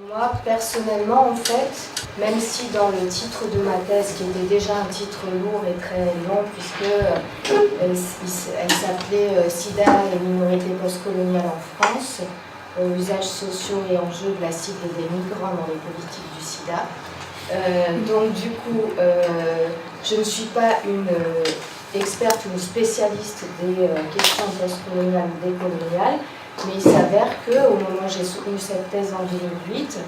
Moi, personnellement, en fait, même si dans le titre de ma thèse, qui était déjà un titre lourd et très long, puisque elle s'appelait Sida et minorités postcoloniales en France, usages sociaux et enjeux de la cible des migrants dans les politiques du Sida. Donc du coup, je ne suis pas une experte ou une spécialiste des questions postcoloniales ou décoloniales, mais il s'avère qu'au moment où j'ai soutenu cette thèse en 2008,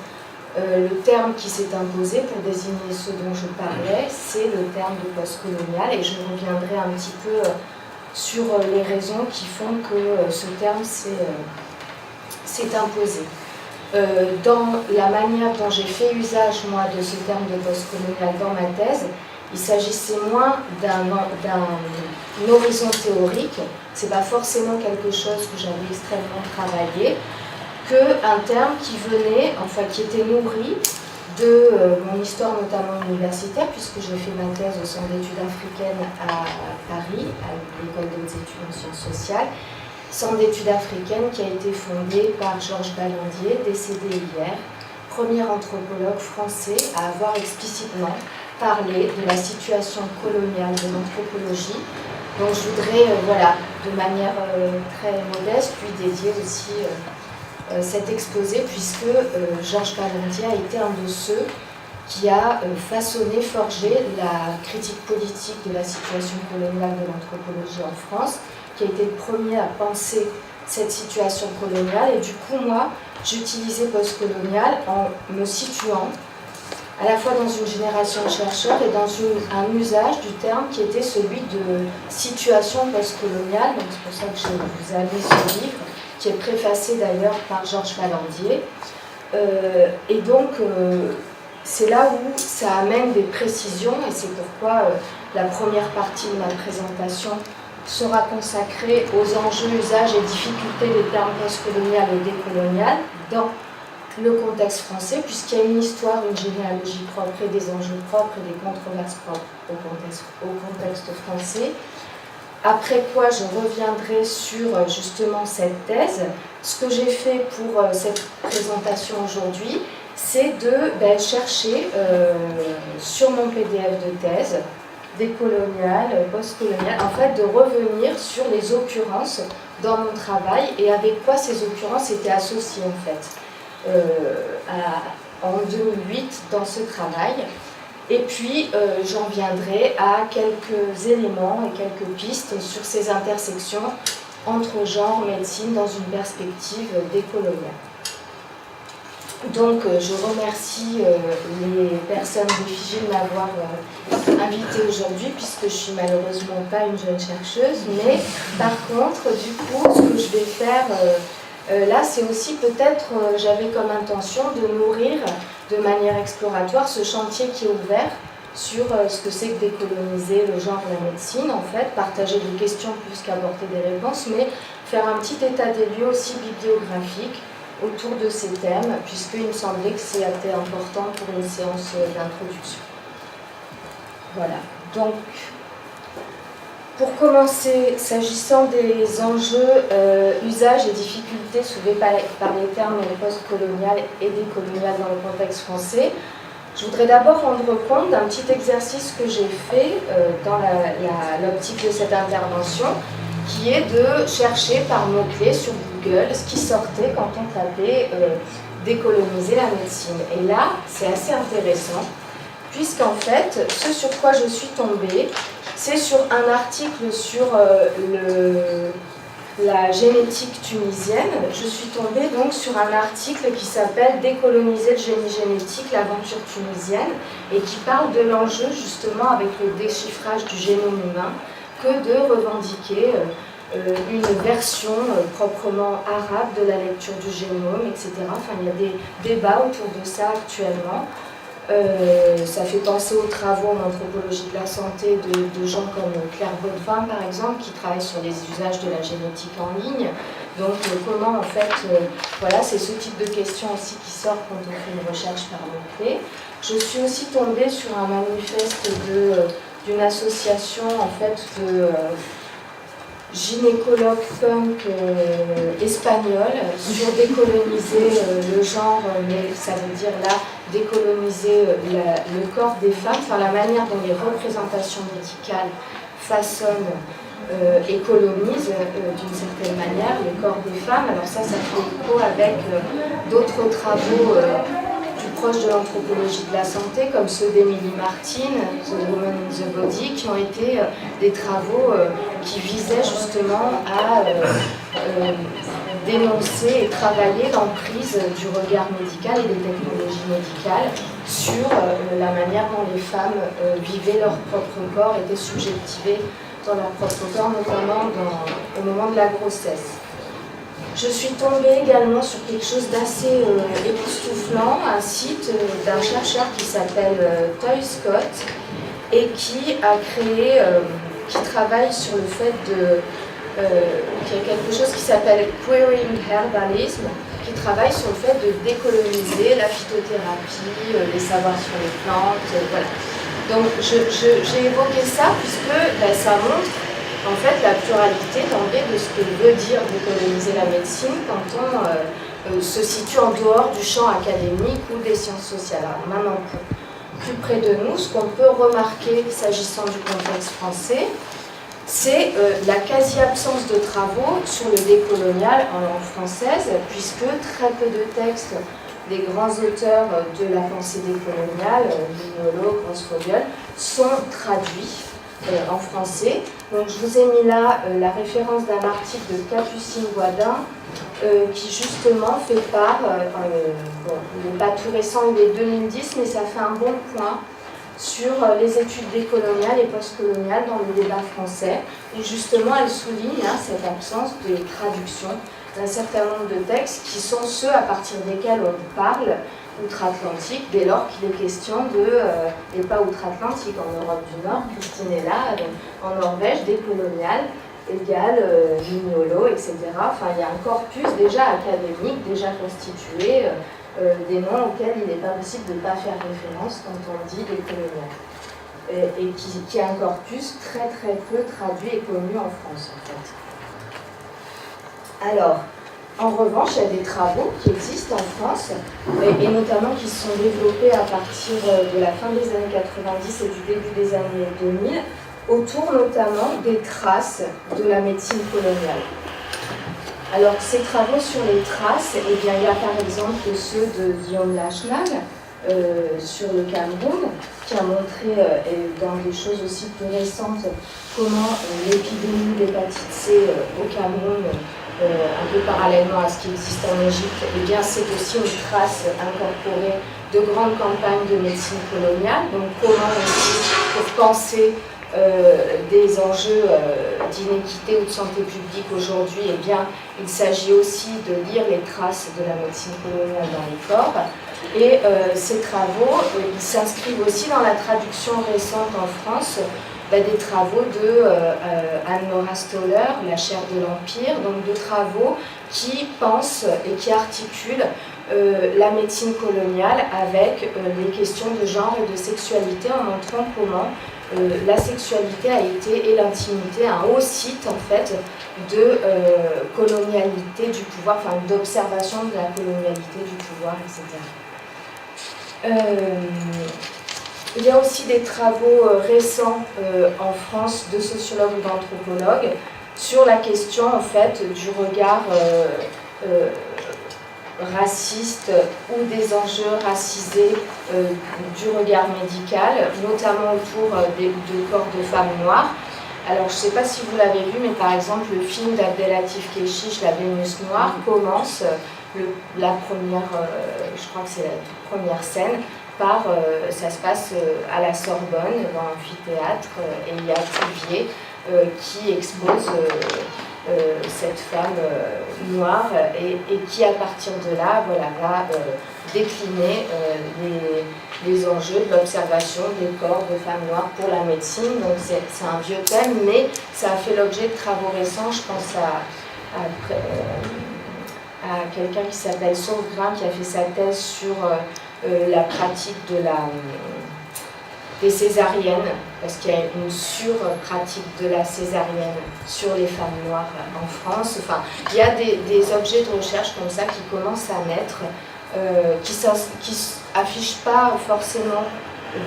le terme qui s'est imposé pour désigner ce dont je parlais, c'est le terme de postcolonial, et je reviendrai un petit peu sur les raisons qui font que ce terme s'est imposé. Dans la manière dont j'ai fait usage, moi, de ce terme de postcolonial dans ma thèse, il s'agissait moins d'un horizon théorique, c'est pas forcément quelque chose que j'avais extrêmement travaillé, qu'un terme qui venait, enfin qui était nourri de mon histoire notamment universitaire, puisque j'ai fait ma thèse au Centre d'études africaines à Paris, à l'école des hautes études en sciences sociales, Centre d'études africaines qui a été fondé par Georges Ballandier, décédé hier, premier anthropologue français à avoir explicitement parlé de la situation coloniale de l'anthropologie. Donc je voudrais, de manière très modeste, lui dédier aussi cet exposé, puisque Georges Ballandier a été un de ceux qui a façonné, forgé la critique politique de la situation coloniale de l'anthropologie en France, qui a été le premier à penser cette situation coloniale. Et du coup, moi, j'utilisais postcolonial en me situant à la fois dans une génération de chercheurs et dans un usage du terme qui était celui de situation postcoloniale. Donc c'est pour ça que je vous ai amené ce livre, qui est préfacé d'ailleurs par Georges Ballandier. Et donc, c'est là où ça amène des précisions, et c'est pourquoi la première partie de ma présentation sera consacrée aux enjeux, usages et difficultés des termes postcolonial et décolonial dans le contexte français, puisqu'il y a une histoire, une généalogie propre et des enjeux propres et des controverses propres au contexte français. Après quoi, je reviendrai sur justement cette thèse. Ce que j'ai fait pour cette présentation aujourd'hui, c'est de chercher sur mon PDF de thèse, décolonial, postcolonial, en fait de revenir sur les occurrences dans mon travail et avec quoi ces occurrences étaient associées en fait en 2008 dans ce travail. Et puis j'en viendrai à quelques éléments et quelques pistes sur ces intersections entre genre et médecine dans une perspective décoloniale. Donc je remercie les personnes de FIGI de m'avoir invitée aujourd'hui, puisque je ne suis malheureusement pas une jeune chercheuse, mais par contre, du coup, ce que je vais faire là, c'est aussi peut-être, j'avais comme intention de nourrir de manière exploratoire ce chantier qui est ouvert sur ce que c'est que décoloniser le genre et la médecine, en fait, partager des questions plus qu'apporter des réponses, mais faire un petit état des lieux aussi bibliographique autour de ces thèmes, puisqu'il me semblait que c'était important pour une séance d'introduction. Voilà. Donc, pour commencer, s'agissant des enjeux, usages et difficultés soulevés par les termes postcolonial et décolonial dans le contexte français, je voudrais d'abord rendre compte d'un petit exercice que j'ai fait dans l'optique de cette intervention, qui est de chercher par mots-clés sur Google ce qui sortait quand on tapait décoloniser la médecine. Et là, c'est assez intéressant, puisqu'en fait, ce sur quoi je suis tombée, c'est sur un article sur la génétique tunisienne. Je suis tombée donc sur un article qui s'appelle « Décoloniser le génie génétique, l'aventure tunisienne » et qui parle de l'enjeu justement avec le déchiffrage du génome humain que de revendiquer une version proprement arabe de la lecture du génome, etc. Enfin, il y a des débats autour de ça actuellement. Ça fait penser aux travaux en anthropologie de la santé de gens comme Claire Bodvin, par exemple, qui travaille sur les usages de la génétique en ligne. Donc, comment, en fait, voilà, c'est ce type de questions aussi qui sort quand on fait une recherche par mots-clés. Je suis aussi tombée sur un manifeste d'une association, en fait, gynécologue punk espagnol sur décoloniser le genre, mais ça veut dire là décoloniser le corps des femmes, enfin la manière dont les représentations médicales façonnent et colonisent d'une certaine manière le corps des femmes. Alors ça fait écho avec d'autres travaux plus proches de l'anthropologie de la santé, comme ceux d'Emily Martin, The Woman in the Body, qui ont été des travaux qui visaient justement à dénoncer et travailler l'emprise du regard médical et des technologies médicales sur la manière dont les femmes vivaient leur propre corps, étaient subjectivées dans leur propre corps, notamment au moment de la grossesse. Je suis tombée également sur quelque chose d'assez époustouflant, un site d'un chercheur qui s'appelle Toy Scott et qui a créé, qui travaille sur le fait qu'il y a quelque chose qui s'appelle Queering Herbalism, qui travaille sur le fait de décoloniser la phytothérapie, les savoirs sur les plantes, voilà. Donc j'ai évoqué ça puisque ça montre en fait la pluralité d'emblée de ce que veut dire décoloniser la médecine quand on se situe en dehors du champ académique ou des sciences sociales. Alors maintenant, plus près de nous, ce qu'on peut remarquer s'agissant du contexte français, c'est la quasi-absence de travaux sur le décolonial en langue française, puisque très peu de textes des grands auteurs de la pensée décoloniale, Mignolo, Grossfogel, sont traduits en français. Donc je vous ai mis là la référence d'un article de Capucine Guadin qui justement fait part, il n'est pas tout récent, il est 2010, mais ça fait un bon point sur les études décoloniales et postcoloniales dans le débat français. Et justement, elle souligne cette absence de traduction d'un certain nombre de textes qui sont ceux à partir desquels on parle outre-Atlantique, dès lors qu'il est question et pas outre-Atlantique, en Europe du Nord, Christine est là, en Norvège, décolonial, égale Mignolo, etc. Enfin, il y a un corpus déjà académique, déjà constitué, des noms auxquels il n'est pas possible de ne pas faire référence quand on dit décolonial. Et qui a un corpus très très peu traduit et connu en France, en fait. Alors, en revanche, il y a des travaux qui existent en France, et notamment qui se sont développés à partir de la fin des années 90 et du début des années 2000, autour notamment des traces de la médecine coloniale. Alors, ces travaux sur les traces, eh bien, il y a par exemple ceux de Guillaume Lachenal sur le Cameroun, qui a montré, dans des choses aussi plus récentes, comment l'épidémie d'hépatite C au Cameroun, un peu parallèlement à ce qui existe en Égypte, eh bien, c'est aussi une trace incorporée de grandes campagnes de médecine coloniale. Donc, comment aussi, pour penser des enjeux d'inéquité ou de santé publique aujourd'hui, eh bien, il s'agit aussi de lire les traces de la médecine coloniale dans les corps. Et ces travaux, ils s'inscrivent aussi dans la traduction récente en France des travaux de Anne-Laura Stoller, La chair de l'Empire, donc de travaux qui pensent et qui articulent la médecine coloniale avec les questions de genre et de sexualité, en montrant comment la sexualité a été, et l'intimité, un haut site en fait de colonialité du pouvoir, enfin d'observation de la colonialité du pouvoir, etc. Il y a aussi des travaux récents en France de sociologues ou d'anthropologues sur la question en fait du regard raciste ou des enjeux racisés du regard médical, notamment autour de corps de femmes noires. Alors je ne sais pas si vous l'avez vu, mais par exemple le film d'Abdelatif Kechiche, La Vénus noire, commence la première, je crois que c'est la toute première scène, par, ça se passe à la Sorbonne, dans l'amphithéâtre, et il y a Cuvier qui expose cette femme noire et qui, à partir de là, voilà, va décliner les enjeux de l'observation des corps de femmes noires pour la médecine. Donc c'est un vieux thème, mais ça a fait l'objet de travaux récents. Je pense à quelqu'un qui s'appelle Sauvegrain, qui a fait sa thèse sur la pratique de des césariennes, parce qu'il y a une surpratique de la césarienne sur les femmes noires en France. Enfin, il y a des objets de recherche comme ça qui commencent à naître, qui n'affichent pas forcément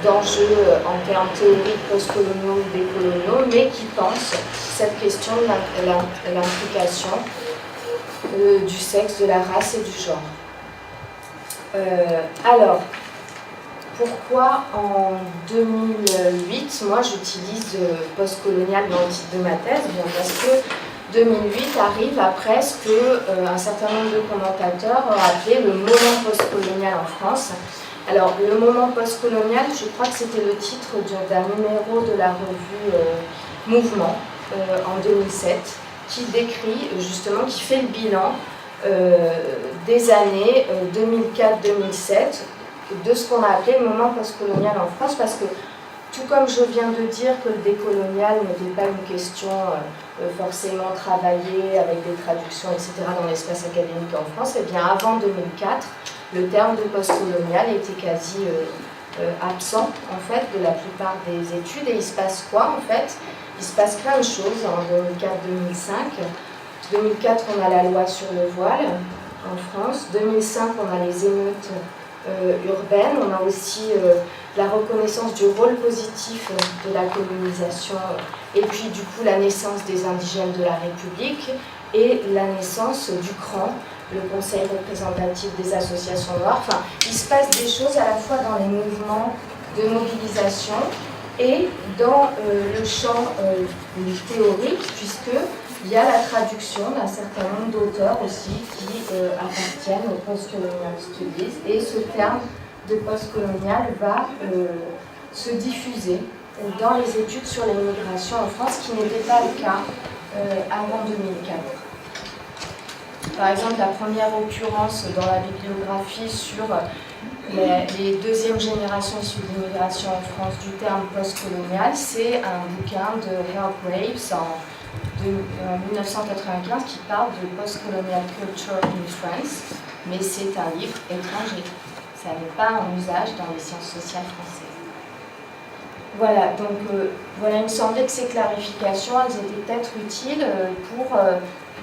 d'enjeux en termes théoriques postcoloniaux ou décoloniaux, mais qui pensent cette question de l'implication du sexe, de la race et du genre. Alors, pourquoi en 2008, moi j'utilise postcolonial dans le titre de ma thèse? Bien parce que 2008 arrive après ce qu'un certain nombre de commentateurs ont appelé le moment postcolonial en France. Alors, le moment postcolonial, je crois que c'était le titre d'un numéro de la revue Mouvement en 2007, qui décrit justement, qui fait le bilan des années 2004-2007, de ce qu'on a appelé le moment postcolonial en France, parce que tout comme je viens de dire que le décolonial n'était pas une question forcément travaillée avec des traductions, etc. dans l'espace académique en France, et bien avant 2004, le terme de postcolonial était quasi absent en fait de la plupart des études. Et il se passe quoi en fait? Il se passe plein de choses en 2004-2005. 2004, on a la loi sur le voile en France. 2005, on a les émeutes urbaines. On a aussi la reconnaissance du rôle positif de la colonisation et puis du coup la naissance des indigènes de la République et la naissance du CRAN, le Conseil représentatif des associations noires. Enfin, il se passe des choses à la fois dans les mouvements de mobilisation et dans le champ théorique, puisqu'il y a la traduction d'un certain nombre d'auteurs aussi qui appartiennent au Postcolonial Studies, et ce terme de postcolonial va se diffuser dans les études sur les migrations en France, qui n'était pas le cas avant 2004. Par exemple, la première occurrence dans la bibliographie sur les deuxièmes générations issues de l'immigration en France du terme postcolonial, c'est un bouquin de Harold Graves en 1995 qui parle de postcolonial culture in France, mais c'est un livre étranger. Ça n'est pas en usage dans les sciences sociales françaises. Voilà, donc voilà, il me semblait que ces clarifications, elles étaient peut-être utiles pour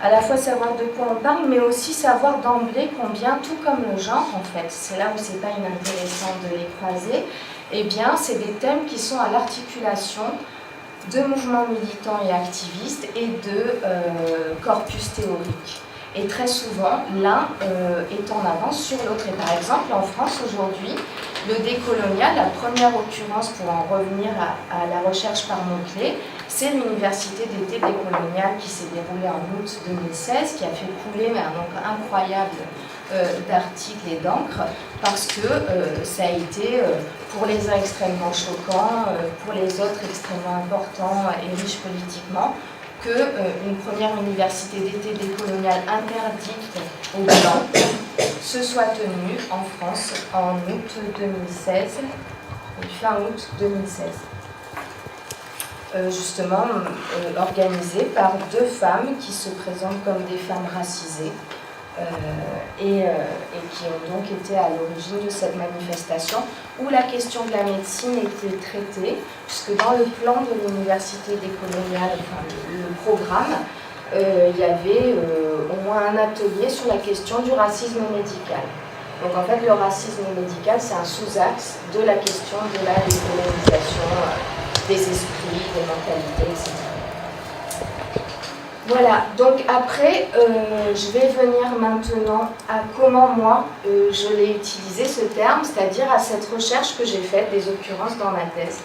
à la fois savoir de quoi on parle, mais aussi savoir d'emblée combien, tout comme le genre en fait, c'est là où c'est pas inintéressant de les croiser, eh bien c'est des thèmes qui sont à l'articulation de mouvements militants et activistes et de corpus théoriques. Et très souvent, l'un est en avance sur l'autre. Et par exemple, en France aujourd'hui, le décolonial, la première occurrence pour en revenir à la recherche par mots-clés, c'est l'université d'été décoloniale qui s'est déroulée en août 2016, qui a fait couler un nombre incroyable d'articles et d'encre, parce que ça a été pour les uns extrêmement choquant, pour les autres extrêmement important et riche politiquement, qu'une première université d'été décoloniale interdite aux Blancs se soit tenue en France en août 2016, fin août 2016. Justement organisée par deux femmes qui se présentent comme des femmes racisées et qui ont donc été à l'origine de cette manifestation où la question de la médecine était traitée, puisque dans le plan de l'université décoloniale, enfin le programme, il y avait au moins un atelier sur la question du racisme médical. Donc en fait, le racisme médical, c'est un sous-axe de la question de la décolonisation des esprits, des mentalités, etc. Voilà, donc après, je vais venir maintenant à comment moi, je l'ai utilisé ce terme, c'est-à-dire à cette recherche que j'ai faite, des occurrences dans ma thèse,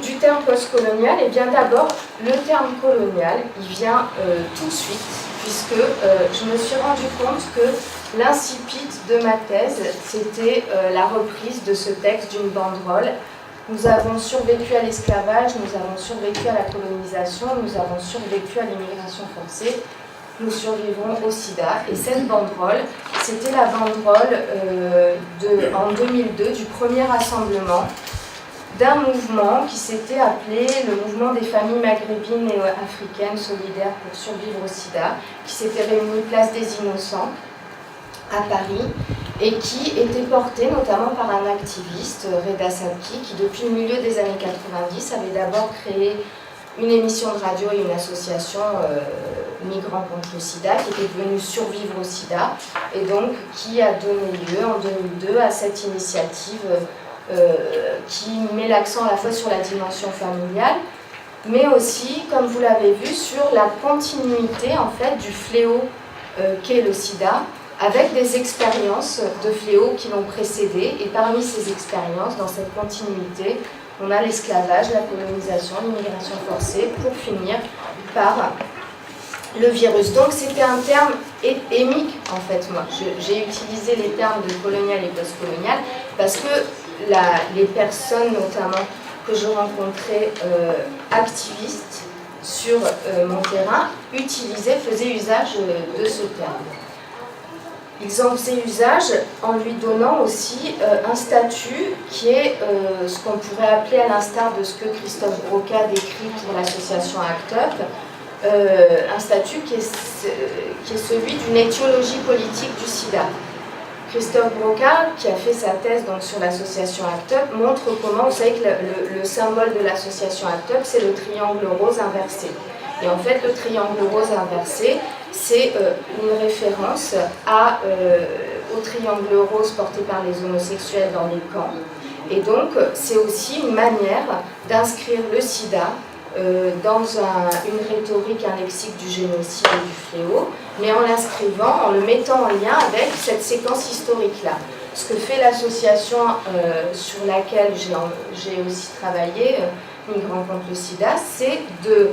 du terme postcolonial. Et bien d'abord, le terme colonial, il vient tout de suite, puisque je me suis rendu compte que l'incipit de ma thèse, c'était la reprise de ce texte d'une banderole. Nous avons survécu à l'esclavage, nous avons survécu à la colonisation, nous avons survécu à l'immigration forcée, nous survivrons au sida. Et cette banderole, c'était la banderole en 2002 du premier rassemblement d'un mouvement qui s'était appelé le mouvement des familles maghrébines et africaines solidaires pour survivre au sida, qui s'était réuni place des Innocents à Paris et qui était porté notamment par un activiste, Reda Sabki, qui depuis le milieu des années 90 avait d'abord créé une émission de radio et une association Migrants contre le sida, qui était devenue Survivre au sida, et donc qui a donné lieu en 2002 à cette initiative qui met l'accent à la fois sur la dimension familiale, mais aussi, comme vous l'avez vu, sur la continuité en fait du fléau qu'est le sida, avec des expériences de fléaux qui l'ont précédé. Et parmi ces expériences, dans cette continuité, on a l'esclavage, la colonisation, l'immigration forcée, pour finir par le virus. Donc c'était un terme émique, en fait, moi. J'ai utilisé les termes de colonial et post-colonial parce que les personnes, notamment, que je rencontrais activistes sur mon terrain, faisaient usage de ce terme. Ils en faisaient usage en lui donnant aussi un statut qui est ce qu'on pourrait appeler, à l'instar de ce que Christophe Broca décrit pour l'association ACT UP, un statut qui est celui d'une étiologie politique du sida. Christophe Broca, qui a fait sa thèse donc, sur l'association ACT UP, montre comment, vous savez que le symbole de l'association ACT UP, c'est le triangle rose inversé. Et en fait, le triangle rose inversé, c'est une référence au triangle rose porté par les homosexuels dans les camps. Et donc, c'est aussi une manière d'inscrire le sida dans une rhétorique, un lexique du génocide et du fléau, mais en l'inscrivant, en le mettant en lien avec cette séquence historique-là. Ce que fait l'association sur laquelle j'ai aussi travaillé, Migrants contre le sida, c'est de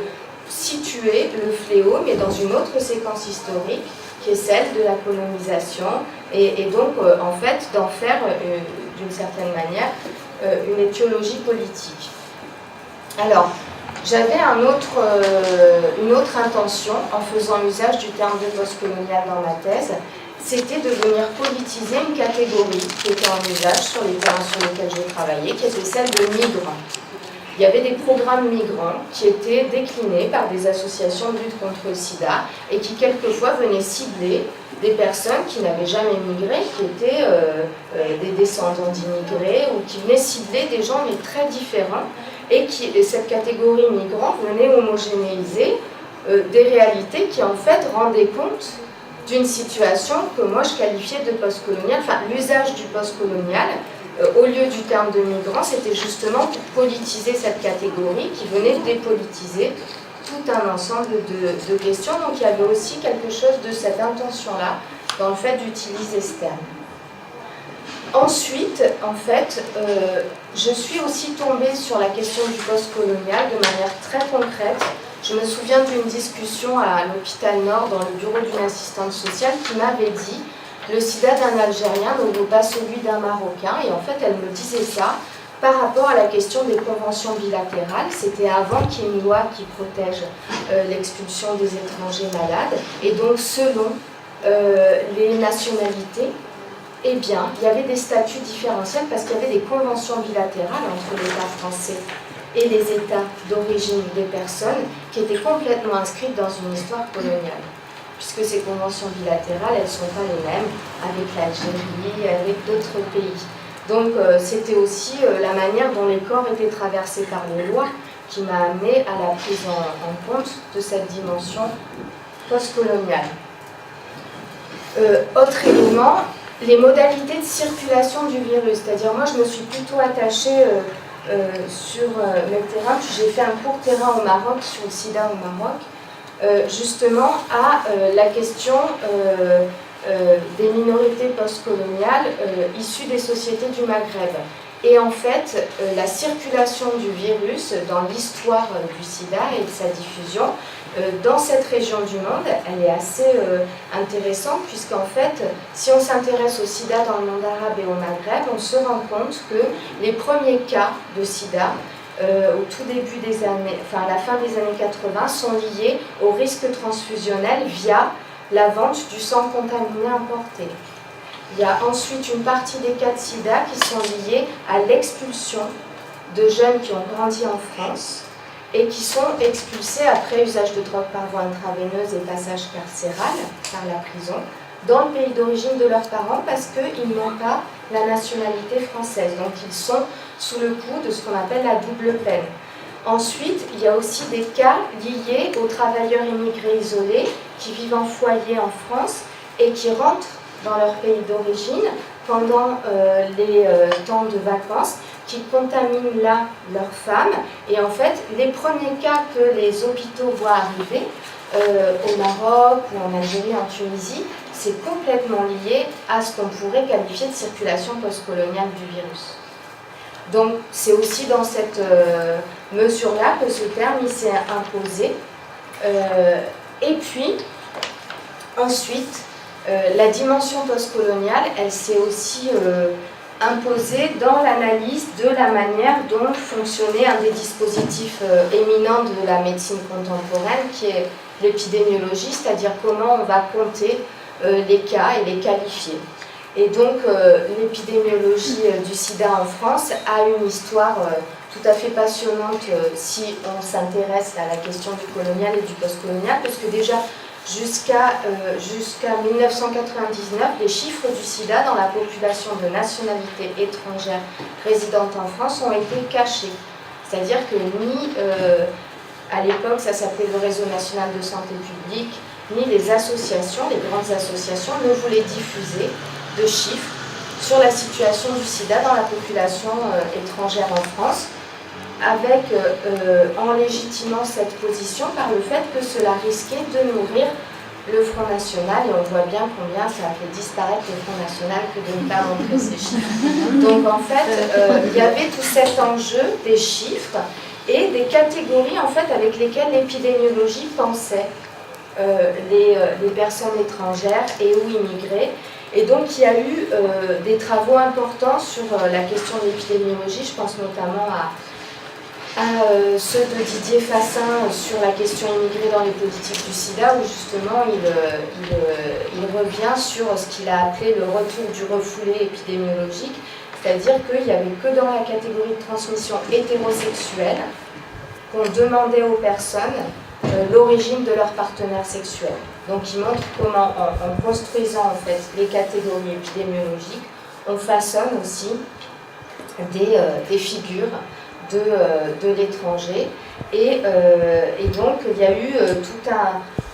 situer le fléau, mais dans une autre séquence historique, qui est celle de la colonisation, et donc, en fait, d'en faire, d'une certaine manière, une étiologie politique. Alors, j'avais une autre intention en faisant usage du terme de postcolonial dans ma thèse, c'était de venir politiser une catégorie qui était en usage sur les terrains sur lesquels j'ai travaillé, qui était celle de migrants. Il y avait des programmes migrants qui étaient déclinés par des associations de lutte contre le sida et qui quelquefois venaient cibler des personnes qui n'avaient jamais migré, qui étaient des descendants d'immigrés ou qui venaient cibler des gens mais très différents et cette catégorie migrants venait homogénéiser des réalités qui en fait rendaient compte d'une situation que moi je qualifiais de postcoloniale, enfin l'usage du postcolonial au lieu du terme de migrant, c'était justement pour politiser cette catégorie qui venait dépolitiser tout un ensemble de questions. Donc il y avait aussi quelque chose de cette intention-là dans le fait d'utiliser ce terme. Ensuite, en fait, je suis aussi tombée sur la question du postcolonial de manière très concrète. Je me souviens d'une discussion à l'hôpital Nord dans le bureau d'une assistante sociale qui m'avait dit « Le sida d'un Algérien ne vaut pas celui d'un Marocain » et en fait elle me disait ça par rapport à la question des conventions bilatérales. C'était avant qu'il y ait une loi qui protège l'expulsion des étrangers malades et donc selon les nationalités, eh bien, il y avait des statuts différentiels parce qu'il y avait des conventions bilatérales entre l'État français et les États d'origine des personnes qui étaient complètement inscrites dans une histoire coloniale. Puisque ces conventions bilatérales, elles ne sont pas les mêmes avec l'Algérie, avec d'autres pays. Donc c'était aussi la manière dont les corps étaient traversés par les lois qui m'a amené à la prise en compte de cette dimension postcoloniale. Autre élément, les modalités de circulation du virus. C'est-à-dire, moi, je me suis plutôt attachée sur mes terrains, puis j'ai fait un court terrain au Maroc, sur le sida au Maroc, justement à la question des minorités postcoloniales issues des sociétés du Maghreb. Et en fait, la circulation du virus dans l'histoire du sida et de sa diffusion, dans cette région du monde, elle est assez intéressante puisqu'en fait, si on s'intéresse au sida dans le monde arabe et au Maghreb, on se rend compte que les premiers cas de sida au tout début des années, enfin à la fin des années 80, sont liés au risque transfusionnel via la vente du sang contaminé importé. Il y a ensuite une partie des cas de sida qui sont liés à l'expulsion de jeunes qui ont grandi en France et qui sont expulsés après usage de drogue par voie intraveineuse et passage carcéral par la prison dans le pays d'origine de leurs parents parce qu'ils n'ont pas la nationalité française. Donc ils sont sous le coup de ce qu'on appelle la double peine. Ensuite, il y a aussi des cas liés aux travailleurs immigrés isolés qui vivent en foyer en France et qui rentrent dans leur pays d'origine pendant les temps de vacances, qui contaminent là leurs femmes. Et en fait, les premiers cas que les hôpitaux voient arriver, au Maroc ou en Algérie, en Tunisie, c'est complètement lié à ce qu'on pourrait qualifier de circulation postcoloniale du virus. Donc c'est aussi dans cette mesure-là que ce terme il s'est imposé. Et puis, ensuite, la dimension postcoloniale, elle s'est aussi imposée dans l'analyse de la manière dont fonctionnait un des dispositifs éminents de la médecine contemporaine, qui est l'épidémiologie, c'est-à-dire comment on va compter les cas et les qualifier. Et donc l'épidémiologie du sida en France a une histoire tout à fait passionnante si on s'intéresse à la question du colonial et du postcolonial, parce que déjà jusqu'à 1999, les chiffres du sida dans la population de nationalité étrangère résidente en France ont été cachés. C'est-à-dire que ni, à l'époque ça s'appelait le Réseau national de santé publique, ni les associations, les grandes associations, ne voulaient diffuser de chiffres sur la situation du sida dans la population étrangère en France, avec, en légitimant cette position par le fait que cela risquait de nourrir le Front National, et on voit bien combien ça a fait disparaître le Front National que de ne pas montrer ces chiffres. Donc en fait, il y avait tout cet enjeu des chiffres et des catégories en fait avec lesquelles l'épidémiologie pensait les personnes étrangères et ou immigrées. Et donc il y a eu des travaux importants sur la question de l'épidémiologie, je pense notamment à ceux de Didier Fassin sur la question immigrée dans les politiques du sida, où justement il revient sur ce qu'il a appelé le retour du refoulé épidémiologique, c'est-à-dire qu'il n'y avait que dans la catégorie de transmission hétérosexuelle qu'on demandait aux personnes l'origine de leur partenaire sexuel. Donc il montre comment, en construisant en fait les catégories épidémiologiques, on façonne aussi des figures de l'étranger. Et donc il y a eu tout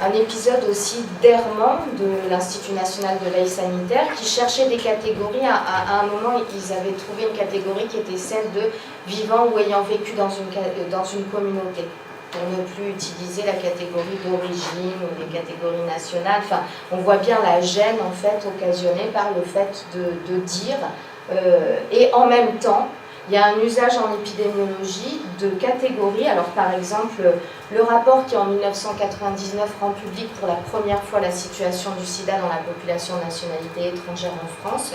un épisode aussi d'errement de l'Institut national de veille sanitaire qui cherchait des catégories. À un moment, ils avaient trouvé une catégorie qui était celle de vivant ou ayant vécu dans une communauté, pour ne plus utiliser la catégorie d'origine ou les catégories nationales. Enfin, on voit bien la gêne en fait occasionnée par le fait de dire, et en même temps, il y a un usage en épidémiologie de catégories. Alors par exemple, le rapport qui en 1999 rend public pour la première fois la situation du sida dans la population nationalité étrangère en France,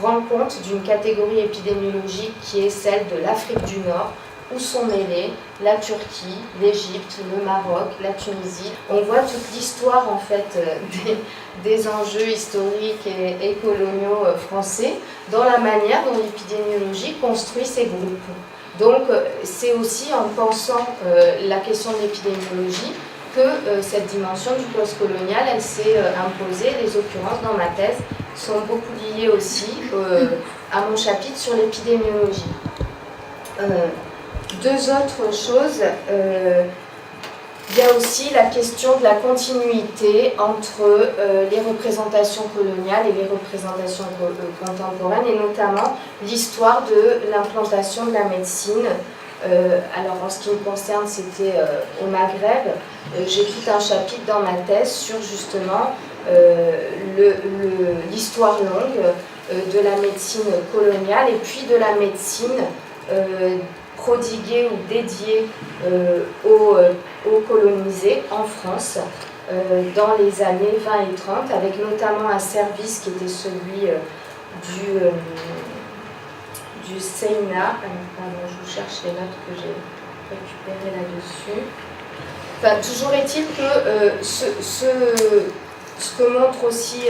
rend compte d'une catégorie épidémiologique qui est celle de l'Afrique du Nord, où sont mêlés la Turquie, l'Égypte, le Maroc, la Tunisie. On voit toute l'histoire en fait des enjeux historiques et coloniaux français dans la manière dont l'épidémiologie construit ces groupes. Donc c'est aussi en pensant la question de l'épidémiologie que cette dimension du postcolonial, elle s'est imposée. Les occurrences dans ma thèse sont beaucoup liées aussi à mon chapitre sur l'épidémiologie. Deux autres choses, il y a aussi la question de la continuité entre les représentations coloniales et les représentations contemporaines, et notamment l'histoire de l'implantation de la médecine. Alors en ce qui me concerne, c'était au Maghreb. J'ai tout un chapitre dans ma thèse sur justement l'histoire longue de la médecine coloniale et puis de la médecine prodiguée ou dédiée aux colonisés en France dans les années 20 et 30, avec notamment un service qui était celui du SEINA. Pardon, je vous cherche les notes que j'ai récupérées là-dessus. Enfin, toujours est-il que ce que montre aussi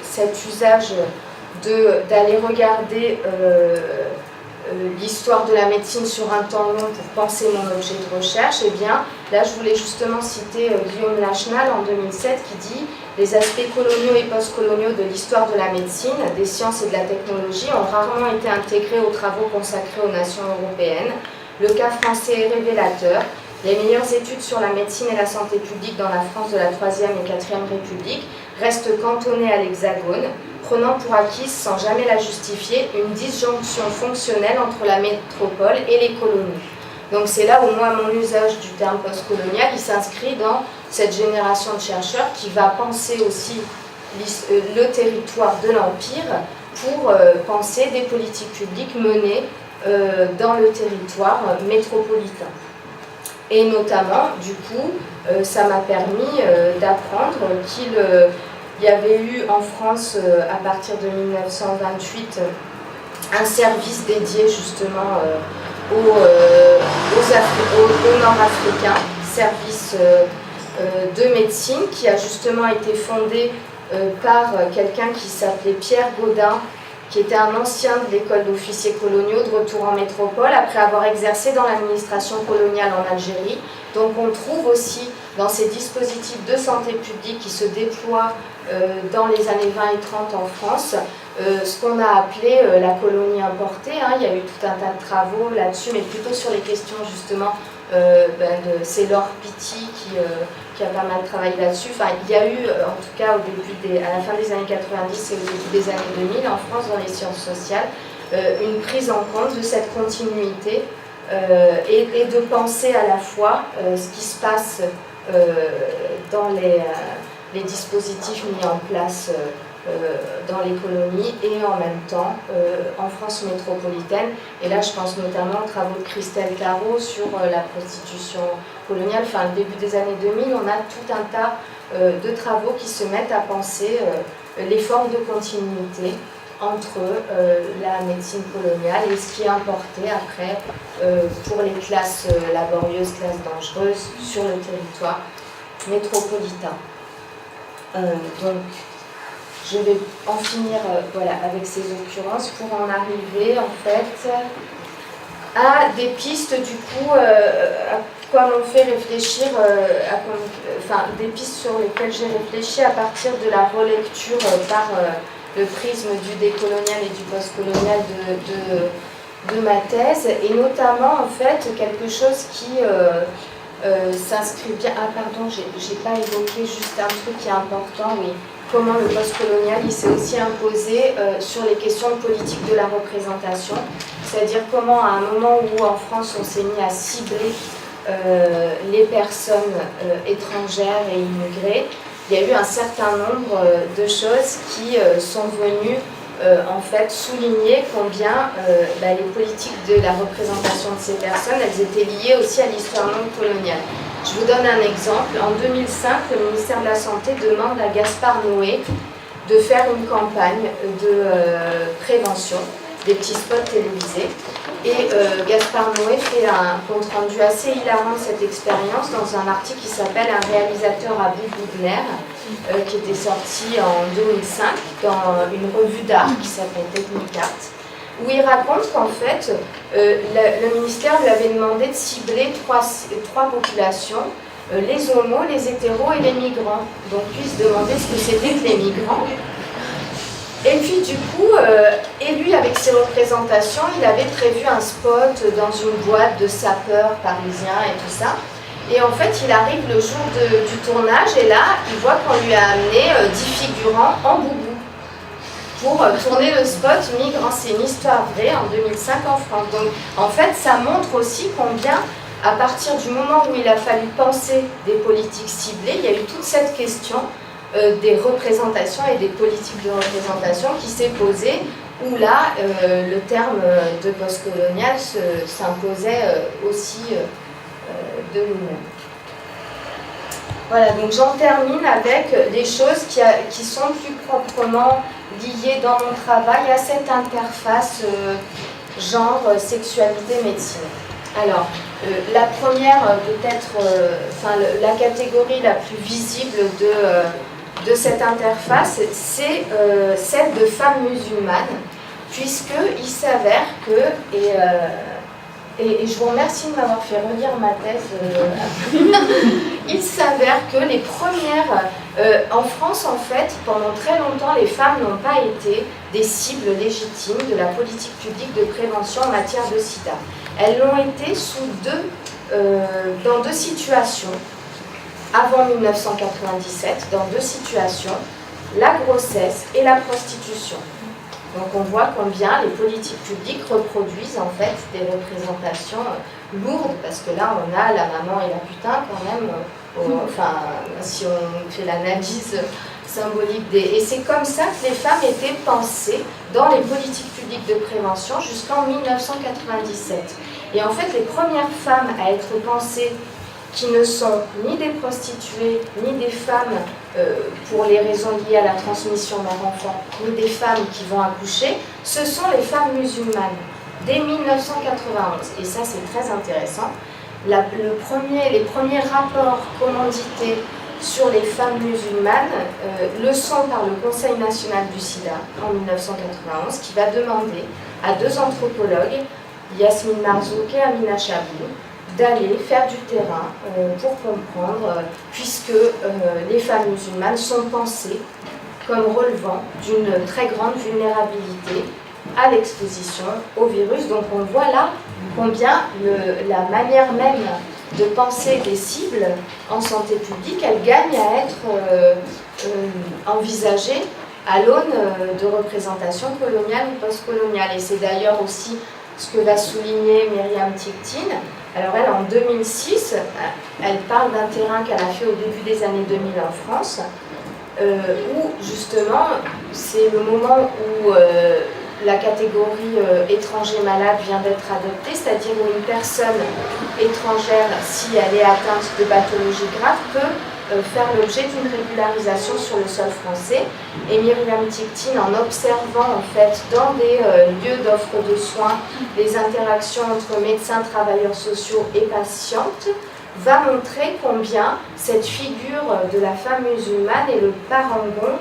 cet usage d'aller regarder l'histoire de la médecine sur un temps long pour penser mon objet de recherche, eh bien, là, je voulais justement citer Guillaume Lachenal en 2007 qui dit « Les aspects coloniaux et postcoloniaux de l'histoire de la médecine, des sciences et de la technologie ont rarement été intégrés aux travaux consacrés aux nations européennes. Le cas français est révélateur. Les meilleures études sur la médecine et la santé publique dans la France de la 3e et 4e République restent cantonnées à l'Hexagone, prenant pour acquise, sans jamais la justifier, une disjonction fonctionnelle entre la métropole et les colonies. » Donc c'est là où moi, mon usage du terme postcolonial, il s'inscrit dans cette génération de chercheurs qui va penser aussi le territoire de l'Empire pour penser des politiques publiques menées dans le territoire métropolitain. Et notamment, du coup, ça m'a permis d'apprendre qu'il y avait eu en France, à partir de 1928, un service dédié justement aux Nord-Africains, service de médecine, qui a justement été fondé par quelqu'un qui s'appelait Pierre Gaudin, qui était un ancien de l'école d'officiers coloniaux de retour en métropole, après avoir exercé dans l'administration coloniale en Algérie. Donc on trouve aussi dans ces dispositifs de santé publique qui se déploient dans les années 20 et 30 en France, ce qu'on a appelé la colonie importée. Il y a eu tout un tas de travaux là-dessus, mais plutôt sur les questions justement, c'est Laure Pitti qui a pas mal travaillé là-dessus. Enfin, il y a eu, en tout cas à la fin des années 90 et au début des années 2000, en France, dans les sciences sociales, une prise en compte de cette continuité et de penser à la fois ce qui se passe dans les dispositifs mis en place dans les colonies et en même temps en France métropolitaine. Et là, je pense notamment aux travaux de Christelle Tarot sur la prostitution coloniale. Enfin, le début des années 2000, on a tout un tas de travaux qui se mettent à penser les formes de continuité entre la médecine coloniale et ce qui est importé après pour les classes laborieuses, classes dangereuses sur le territoire métropolitain. Donc, je vais en finir avec ces occurrences pour en arriver en fait à des pistes du coup à quoi m'ont fait réfléchir, des pistes sur lesquelles j'ai réfléchi à partir de la relecture par le prisme du décolonial et du postcolonial de ma thèse, et notamment en fait quelque chose qui s'inscrit bien. Ah pardon, j'ai pas évoqué juste un truc qui est important, oui. Comment le postcolonial il s'est aussi imposé sur les questions politiques de la représentation, c'est-à-dire comment à un moment où en France on s'est mis à cibler les personnes étrangères et immigrées, il y a eu un certain nombre de choses qui sont venues en fait souligner combien les politiques de la représentation de ces personnes, elles étaient liées aussi à l'histoire non coloniale. Je vous donne un exemple. En 2005, le ministère de la Santé demande à Gaspard Noé de faire une campagne de prévention, des petits spots télévisés. Et Gaspard Noé fait un compte-rendu assez hilarant de cette expérience dans un article qui s'appelle « Un réalisateur à bout de nerfs », qui était sorti en 2005 dans une revue d'art qui s'appelle Technicart, où il raconte qu'en fait, le ministère lui avait demandé de cibler trois populations, les homos, les hétéros et les migrants. Donc lui se demandait ce que c'était que les migrants. Et puis du coup, et lui avec ses représentations, il avait prévu un spot dans une boîte de sapeurs parisiens et tout ça. Et en fait, il arrive le jour du tournage et là, il voit qu'on lui a amené 10 figurants en boubou pour tourner le spot Migrants. C'est une histoire vraie en 2005 en France. Donc en fait, ça montre aussi combien, à partir du moment où il a fallu penser des politiques ciblées, il y a eu toute cette question des représentations et des politiques de représentation qui s'est posée, où là, le terme de postcolonial s'imposait aussi de lui-même. Voilà, donc j'en termine avec des choses qui sont plus proprement liées dans mon travail à cette interface genre, sexualité, médecine. Alors, la première, peut-être, la catégorie la plus visible de cette interface, c'est celle de femmes musulmanes. puisqu'il s'avère que, et je vous remercie de m'avoir fait relire ma thèse, il s'avère que les premières, en France en fait, pendant très longtemps, les femmes n'ont pas été des cibles légitimes de la politique publique de prévention en matière de sida. Elles l'ont été dans deux situations, avant 1997, dans deux situations, la grossesse et la prostitution. Donc on voit combien les politiques publiques reproduisent en fait des représentations lourdes, parce que là on a la maman et la putain quand même, enfin si on fait l'analyse symbolique des... Et c'est comme ça que les femmes étaient pensées dans les politiques publiques de prévention jusqu'en 1997. Et en fait les premières femmes à être pensées qui ne sont ni des prostituées, ni des femmes pour les raisons liées à la transmission mère-enfant, ni des femmes qui vont accoucher, ce sont les femmes musulmanes, dès 1991. Et ça, c'est très intéressant. Les premiers rapports commandités sur les femmes musulmanes le sont par le Conseil national du sida, en 1991, qui va demander à deux anthropologues, Yasmine Marzouk et Amina Chabou, d'aller faire du terrain pour comprendre, puisque les femmes musulmanes sont pensées comme relevant d'une très grande vulnérabilité à l'exposition au virus. Donc on voit là combien la manière même de penser des cibles en santé publique, elle gagne à être envisagée à l'aune de représentations coloniales ou postcoloniales. Et c'est d'ailleurs aussi ce que va souligner Myriam Ticktin. Alors elle, en 2006, elle parle d'un terrain qu'elle a fait au début des années 2000 en France, où justement, c'est le moment où la catégorie étranger malade vient d'être adoptée, c'est-à-dire où une personne étrangère, si elle est atteinte de pathologie grave, peut faire l'objet d'une régularisation sur le sol français. Et Myriam Ticktin, en observant en fait dans des lieux d'offre de soins les interactions entre médecins, travailleurs sociaux et patientes, va montrer combien cette figure de la femme musulmane est le parangon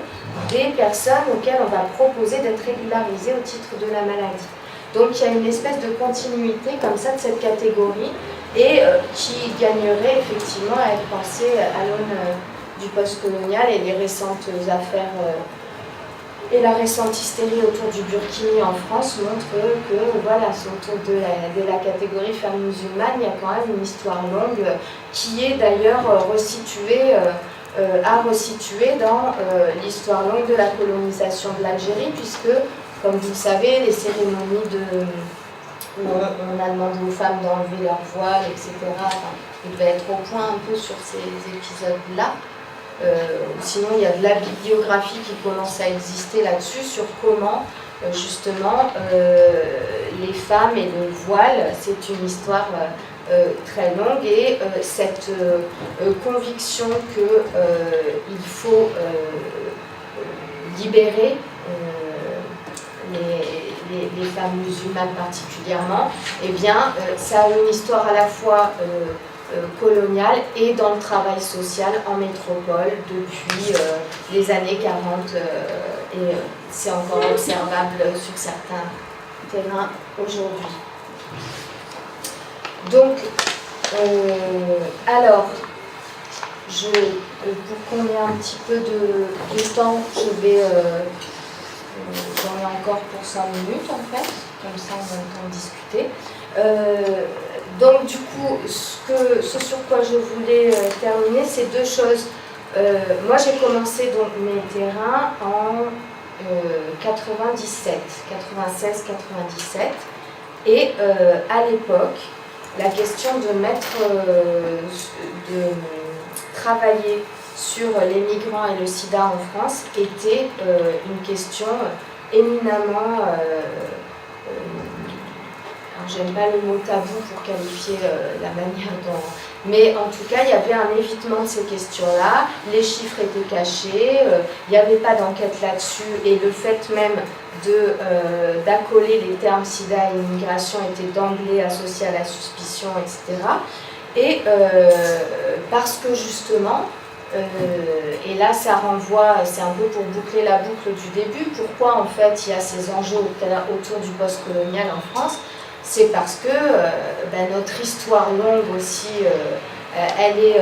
des personnes auxquelles on va proposer d'être régularisées au titre de la maladie. Donc il y a une espèce de continuité comme ça de cette catégorie et qui gagnerait effectivement à être pensée à l'aune du postcolonial, et les récentes affaires et la récente hystérie autour du burkini en France montre que voilà, autour de la catégorie femme musulmane, il y a quand même une histoire longue qui est d'ailleurs à resituer dans l'histoire longue de la colonisation de l'Algérie, puisque, comme vous le savez, les cérémonies où on a demandé aux femmes d'enlever leur voile, etc. Enfin, il devait être au point un peu sur ces épisodes-là. Sinon, il y a de la bibliographie qui commence à exister là-dessus, sur comment, justement, les femmes et le voile, c'est une histoire très longue, et cette conviction qu'il faut libérer les femmes musulmanes particulièrement, eh bien, ça a une histoire à la fois coloniale et dans le travail social en métropole depuis les années 40, et c'est encore observable sur certains terrains aujourd'hui. Donc, alors, pour qu'on ait un petit peu de temps, j'en ai encore pour 5 minutes en fait, comme ça on a le temps de discuter. Donc du coup, ce sur quoi je voulais terminer, c'est deux choses. Moi j'ai commencé donc mes terrains en 96-97, et à l'époque, la question de travailler sur les migrants et le sida en France était une question éminemment, j'aime pas le mot tabou pour qualifier la manière dont... Mais en tout cas, il y avait un évitement de ces questions-là, les chiffres étaient cachés, il n'y avait pas d'enquête là-dessus, et le fait même d'accoler les termes sida et immigration était d'emblée associé à la suspicion, etc. Et parce que justement, Et là, ça renvoie, c'est un peu pour boucler la boucle du début, pourquoi en fait il y a ces enjeux autour du post-colonial en France. C'est parce que notre histoire longue aussi, elle est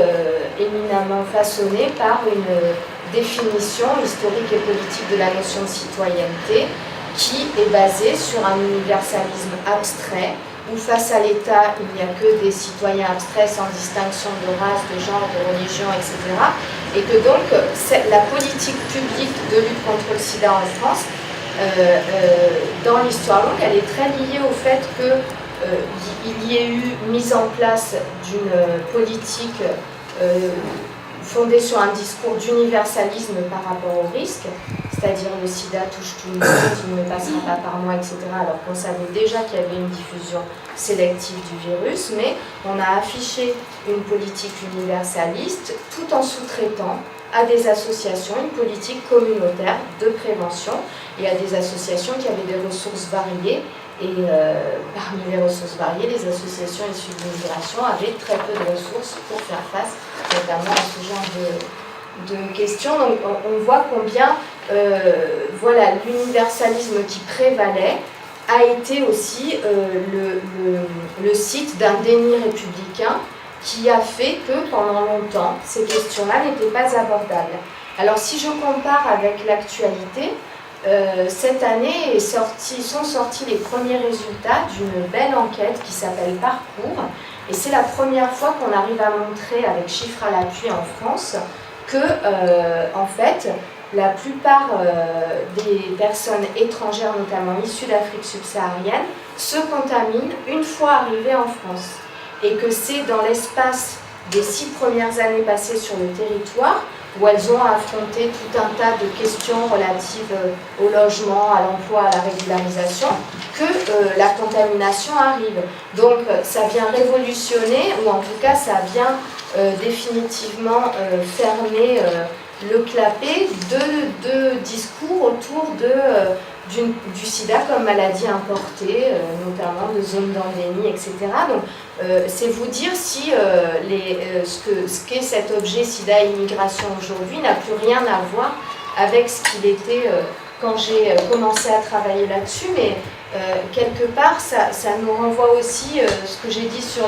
éminemment façonnée par une définition historique et politique de la notion de citoyenneté qui est basée sur un universalisme abstrait où face à l'État, il n'y a que des citoyens abstraits sans distinction de race, de genre, de religion, etc. Et que donc la politique publique de lutte contre le sida en France, dans l'histoire longue, elle est très liée au fait qu'il y ait eu mise en place d'une politique fondée sur un discours d'universalisme par rapport au risque, c'est-à-dire le sida touche tout le monde, il ne passera pas par moi, etc., alors qu'on savait déjà qu'il y avait une diffusion sélective du virus, mais on a affiché une politique universaliste tout en sous-traitant à des associations une politique communautaire de prévention et à des associations qui avaient des ressources variées. Et parmi les ressources variées, les associations issues de l'immigration avaient très peu de ressources pour faire face notamment à ce genre de questions. Donc on voit combien l'universalisme qui prévalait a été aussi le site d'un déni républicain qui a fait que pendant longtemps, ces questions-là n'étaient pas abordables. Alors si je compare avec l'actualité, cette année sont sortis les premiers résultats d'une belle enquête qui s'appelle Parcours, et c'est la première fois qu'on arrive à montrer avec chiffres à l'appui en France que, en fait, la plupart des personnes étrangères, notamment issues d'Afrique subsaharienne, se contaminent une fois arrivées en France. Et que c'est dans l'espace des 6 premières années passées sur le territoire où elles ont affronté tout un tas de questions relatives au logement, à l'emploi, à la régularisation, que la contamination arrive. Donc ça vient révolutionner, ou en tout cas ça vient définitivement fermer le clapet de discours autour du sida comme maladie importée, notamment de zones d'endémie, etc. Donc c'est vous dire si ce qu'est cet objet sida immigration aujourd'hui n'a plus rien à voir avec ce qu'il était quand j'ai commencé à travailler là-dessus, mais quelque part ça nous renvoie aussi ce que j'ai dit sur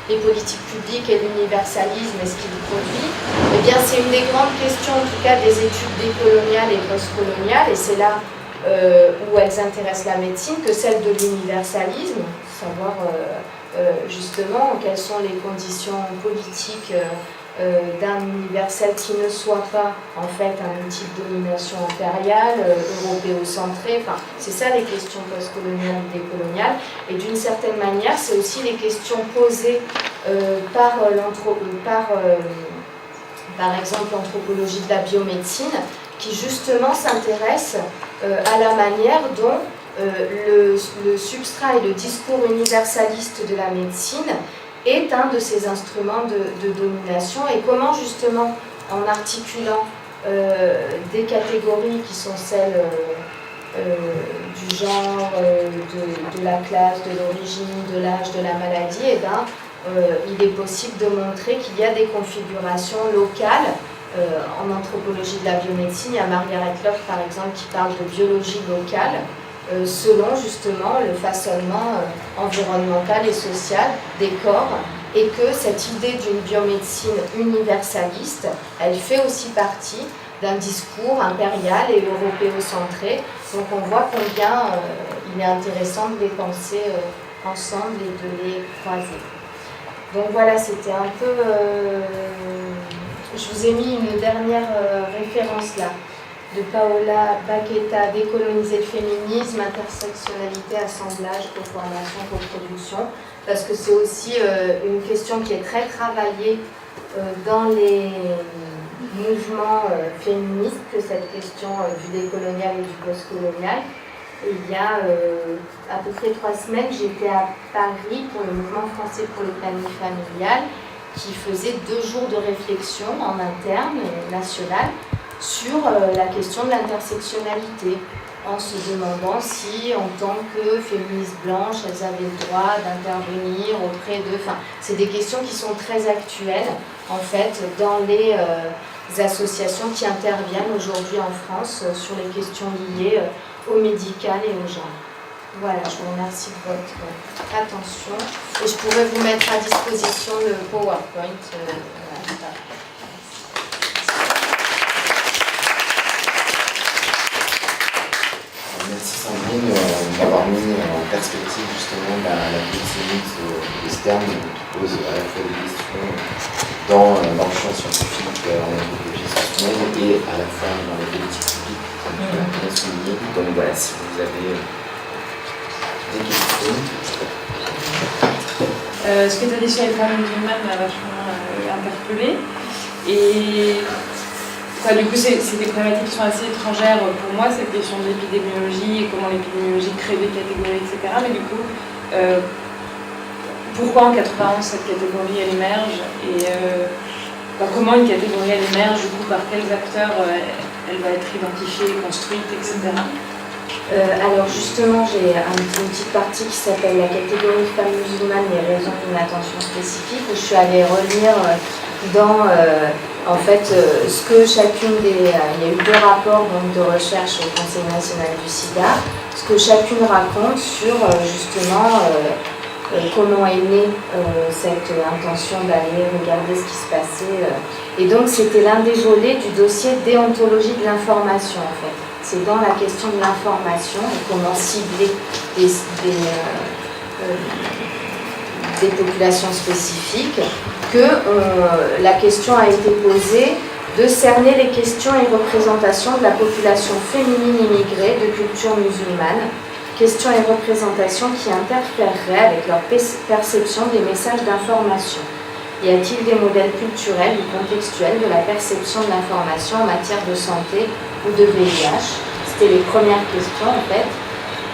les politiques publiques et l'universalisme et ce qu'il produit. Eh bien c'est une des grandes questions en tout cas des études décoloniales et postcoloniales, et c'est là où elles intéressent la médecine, que celle de l'universalisme, savoir justement quelles sont les conditions politiques d'un universel qui ne soit pas en fait un outil de domination impériale, européocentré, enfin c'est ça les questions postcoloniales et décoloniales, et d'une certaine manière c'est aussi les questions posées par exemple l'anthropologie de la biomédecine, qui justement s'intéresse à la manière dont le substrat et le discours universaliste de la médecine est un de ces instruments de domination, et comment justement en articulant des catégories qui sont celles du genre, de la classe, de l'origine, de l'âge, de la maladie, et il est possible de montrer qu'il y a des configurations locales. En anthropologie de la biomédecine, il y a Margaret Lof par exemple qui parle de biologie locale selon justement le façonnement environnemental et social des corps, et que cette idée d'une biomédecine universaliste, elle fait aussi partie d'un discours impérial et européocentré. Donc on voit combien il est intéressant de les penser ensemble et de les croiser. Donc voilà, c'était un peu... je vous ai mis une dernière référence là, de Paola Baqueta, Décoloniser le féminisme, intersectionnalité, assemblage, coformation, coproduction, parce que c'est aussi une question qui est très travaillée dans les mouvements féministes, que cette question du décolonial et du postcolonial. Il y a à peu près 3 semaines, j'étais à Paris pour le mouvement français pour le planning familial, qui faisait 2 jours de réflexion en interne national sur la question de l'intersectionnalité. en se demandant si, en tant que féministes blanches, elles avaient le droit d'intervenir auprès de... Enfin, c'est des questions qui sont très actuelles, en fait, dans les associations qui interviennent aujourd'hui en France sur les questions liées au médical et au genre. Voilà, je vous remercie de votre attention. Et je pourrais vous mettre à disposition le PowerPoint. Voilà. Merci Sandrine d'avoir mis en perspective justement la politique de Stern qui pose à la fois des questions dans le champ scientifique en anthropologie sociale et à la fois dans les politiques publiques, comme tu l'as bien souligné. Donc voilà, si vous avez des questions. Ce que tu as dit sur les femmes musulmanes m'a vachement interpellée. Et du coup, c'est des problématiques qui sont assez étrangères pour moi, cette question de l'épidémiologie et comment l'épidémiologie crée des catégories, etc. Mais du coup, pourquoi en 91 cette catégorie elle émerge et comment une catégorie elle émerge, du coup, par quels acteurs elle va être identifiée, construite, etc. Alors justement, j'ai une petite partie qui s'appelle la catégorie femmes musulmanes, les raisons d'une attention spécifique, où je suis allée relire dans en fait ce que chacune des... il y a eu 2 rapports donc, de recherche au Conseil national du sida, ce que chacune raconte sur justement comment est née cette intention d'aller regarder ce qui se passait. Et donc c'était l'un des volets du dossier déontologie de l'information en fait. C'est dans la question de l'information et comment cibler des populations spécifiques que la question a été posée de cerner les questions et représentations de la population féminine immigrée de culture musulmane, questions et représentations qui interféreraient avec leur perception des messages d'information. Y a-t-il des modèles culturels ou contextuels de la perception de l'information en matière de santé ou de VIH? C'était les premières questions en fait.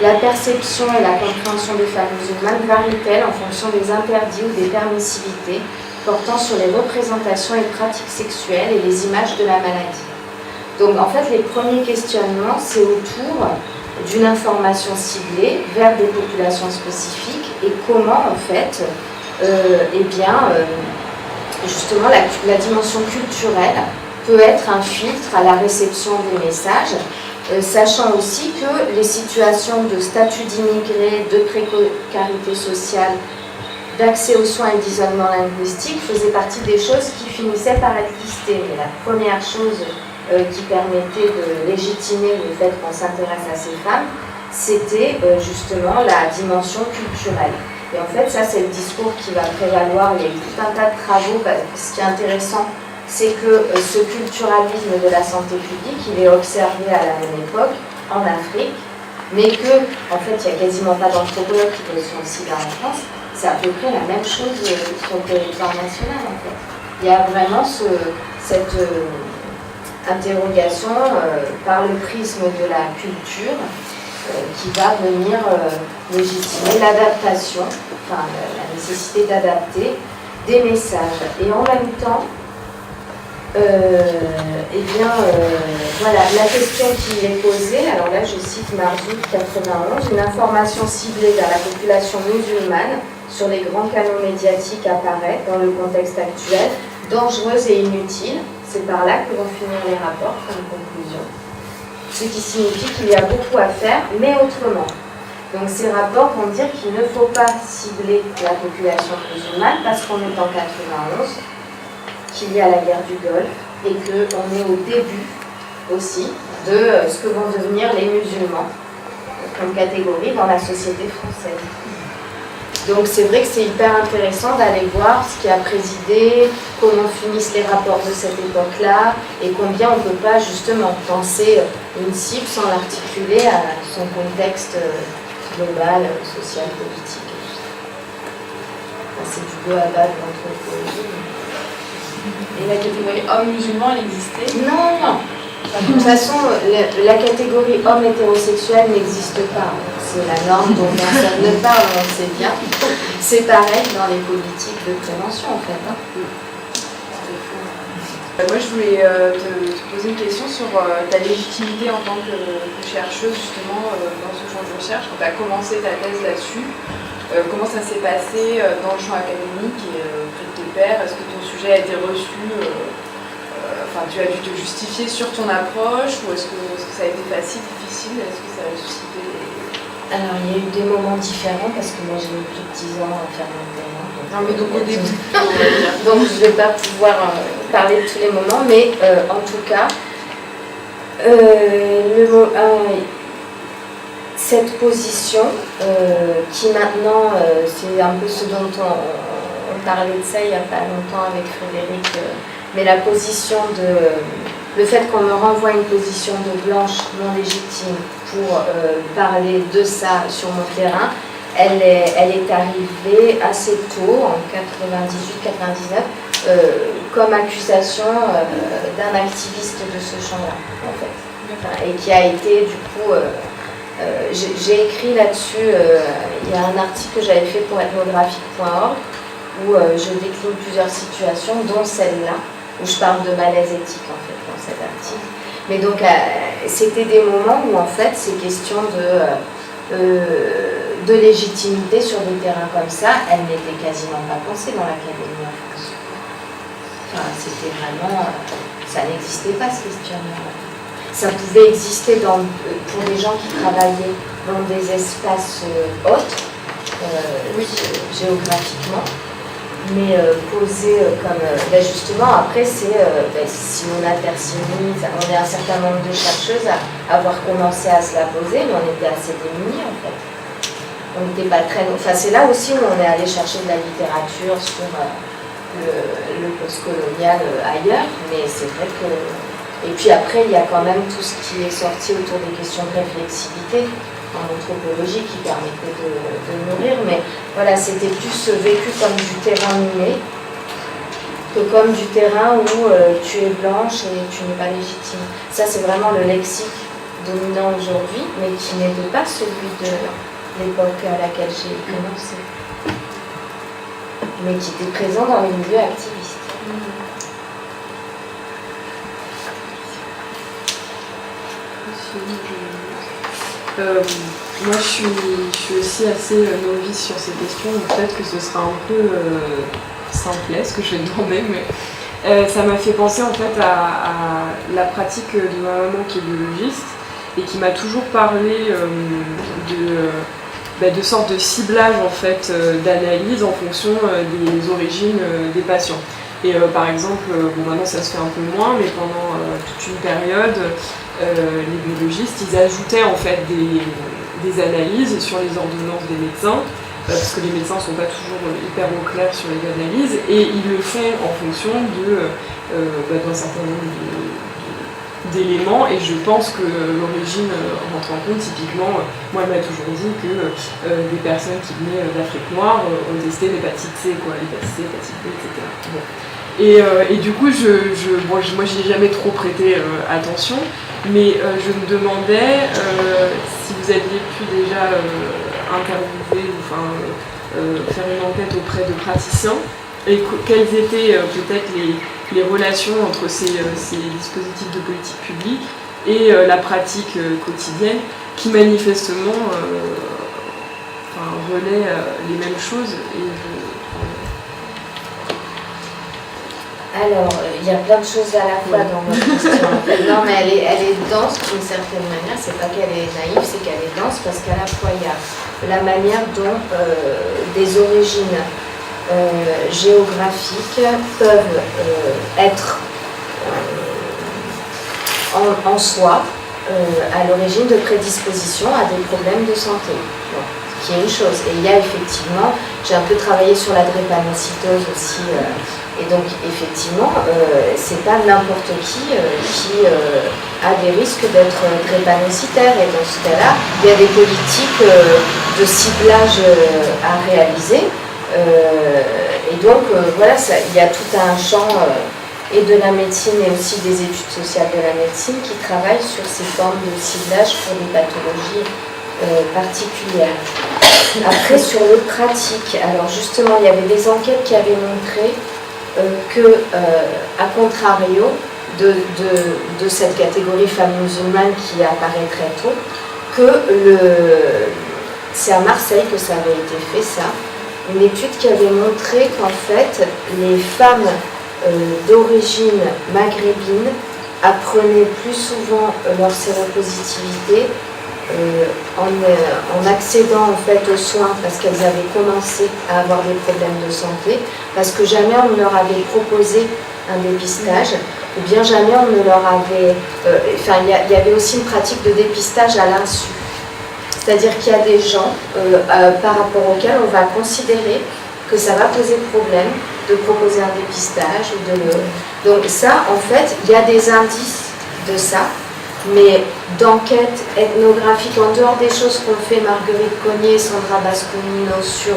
La perception et la compréhension des femmes musulmanes varient-elles en fonction des interdits ou des permissivités portant sur les représentations et pratiques sexuelles et les images de la maladie? Donc en fait les premiers questionnements c'est autour d'une information ciblée vers des populations spécifiques et comment en fait justement la dimension culturelle peut être un filtre à la réception des messages, sachant aussi que les situations de statut d'immigré, de précarité sociale, d'accès aux soins et d'isolement linguistique faisaient partie des choses qui finissaient par être listées. Mais la première chose qui permettait de légitimer le fait qu'on s'intéresse à ces femmes, c'était justement la dimension culturelle. Et en fait, ça, c'est le discours qui va prévaloir. Il y a eu tout un tas de travaux. Ce qui est intéressant, c'est que ce culturalisme de la santé publique, il est observé à la même époque en Afrique, mais que, en fait, il n'y a quasiment pas d'anthropologues qui connaissent le sida en France. C'est à peu près la même chose sur le territoire national, en fait. Il y a vraiment cette interrogation par le prisme de la culture qui va venir légitimer l'adaptation, enfin la nécessité d'adapter des messages. Et en même temps, voilà, la question qui est posée, alors là je cite Marzouk 91, une information ciblée vers la population musulmane sur les grands canaux médiatiques apparaît dans le contexte actuel, dangereuse et inutile. C'est par là que vont finir les rapports comme conclusion. Ce qui signifie qu'il y a beaucoup à faire, mais autrement. Donc ces rapports vont dire qu'il ne faut pas cibler la population musulmane parce qu'on est en 91, qu'il y a la guerre du Golfe et qu'on est au début aussi de ce que vont devenir les musulmans comme catégorie dans la société française. Donc c'est vrai que c'est hyper intéressant d'aller voir ce qui a présidé, comment finissent les rapports de cette époque-là et combien on ne peut pas justement penser une cible sans l'articuler à son contexte global, social, politique. Enfin, c'est du peu à bas de l'anthropologie. Et la catégorie homme musulman, elle existait? Non. De toute façon, la catégorie homme hétérosexuel n'existe pas. C'est la norme dont personne ne parle, on le sait bien. C'est pareil dans les politiques de prévention, en fait. Moi, je voulais te poser une question sur ta légitimité en tant que chercheuse, justement, dans ce champ de recherche. Quand tu as commencé ta thèse là-dessus, comment ça s'est passé dans le champ académique et auprès de tes pairs? Est-ce que ton sujet a été reçu tu as dû te justifier sur ton approche, ou est-ce que ça a été facile, difficile? Est-ce que ça a suscité Alors, il y a eu des moments différents parce que moi j'ai eu plus de 10 ans à faire mon terrain. Non, mais donc au début. Donc je ne vais pas pouvoir parler de tous les moments, mais en tout cas, cette position qui maintenant, c'est un peu ce dont on parlait de ça il n'y a pas longtemps avec Frédéric, mais la position le fait qu'on me renvoie une position de blanche non légitime pour parler de ça sur mon terrain, elle est arrivée assez tôt, en 98-99, comme accusation d'un activiste de ce champ-là, en fait. Et qui a été, du coup, j'ai écrit là-dessus, il y a un article que j'avais fait pour ethnographique.org, où je décline plusieurs situations, dont celle-là, où je parle de malaise éthique, en fait, dans cet article. Mais donc, c'était des moments où, en fait, ces questions de légitimité sur des terrains comme ça, elles n'étaient quasiment pas pensées dans l'académie en France. Enfin, c'était vraiment... ça n'existait pas, ce questionnement-là. Ça pouvait exister pour des gens qui travaillaient dans des espaces autres, géographiquement, mais posé comme... justement, après, c'est Simona Tersini, on est un certain nombre de chercheuses à avoir commencé à se la poser, mais on était assez démunis, en fait. On n'était pas très... Enfin, c'est là aussi où on est allé chercher de la littérature sur le postcolonial ailleurs, mais c'est vrai que... Et puis après, il y a quand même tout ce qui est sorti autour des questions de réflexivité en anthropologie qui permettait de nourrir, mais voilà, c'était plus vécu comme du terrain miné que comme du terrain où tu es blanche et tu n'es pas légitime. Ça, c'est vraiment le lexique dominant aujourd'hui, mais qui n'était pas celui de l'époque à laquelle j'ai commencé, mais qui était présent dans les milieux activistes. Moi, je suis aussi assez novice sur ces questions, donc peut-être que ce sera un peu simplet ce que je vais demander, mais ça m'a fait penser en fait à la pratique de ma maman qui est biologiste et qui m'a toujours parlé de sortes de ciblage en fait d'analyse en fonction des origines des patients. Et par exemple, maintenant ça se fait un peu moins, mais pendant toute une période, les biologistes, ils ajoutaient en fait des analyses sur les ordonnances des médecins, parce que les médecins ne sont pas toujours hyper au clair sur les analyses, et ils le font en fonction d'un certain nombre d'éléments, et je pense que l'origine rentre en compte. Typiquement, moi elle m'a toujours dit que des personnes qui venaient d'Afrique noire ont testé l'hépatite C, l'hépatite C, l'hépatite B, etc. Bon. Et du coup, moi j'y ai jamais trop prêté attention, mais je me demandais si vous aviez pu déjà interviewer ou faire une enquête auprès de praticiens, et quelles étaient peut-être les relations entre ces dispositifs de politique publique et la pratique quotidienne qui manifestement relaie les mêmes choses. Alors, il y a plein de choses à la fois dans votre question. Non, mais elle est dense d'une certaine manière. C'est pas qu'elle est naïve, c'est qu'elle est dense parce qu'à la fois, il y a la manière dont des origines géographiques peuvent être en soi à l'origine de prédisposition à des problèmes de santé. Bon, qui est une chose. Et il y a effectivement, j'ai un peu travaillé sur la drépanocytose aussi. Et donc, effectivement, c'est pas n'importe qui a des risques d'être drépanocytaire. Et dans ce cas-là, il y a des politiques de ciblage à réaliser. Et donc, voilà, il y a tout un champ et de la médecine et aussi des études sociales de la médecine qui travaillent sur ces formes de ciblage pour des pathologies particulières. Après, sur les pratiques, alors justement, il y avait des enquêtes qui avaient montré à contrario de cette catégorie femmes musulmanes qui apparaît très tôt, c'est à Marseille que ça avait été fait, ça, une étude qui avait montré qu'en fait, les femmes d'origine maghrébine apprenaient plus souvent leur séropositivité en accédant en fait aux soins parce qu'elles avaient commencé à avoir des problèmes de santé, parce que jamais on ne leur avait proposé un dépistage, ou bien jamais on ne leur avait... il y avait aussi une pratique de dépistage à l'insu. C'est-à-dire qu'il y a des gens par rapport auxquels on va considérer que ça va poser problème de proposer un dépistage. Donc ça, en fait, il y a des indices de ça, mais d'enquête ethnographique, en dehors des choses qu'ont fait Marguerite Cognier et Sandra Basconino sur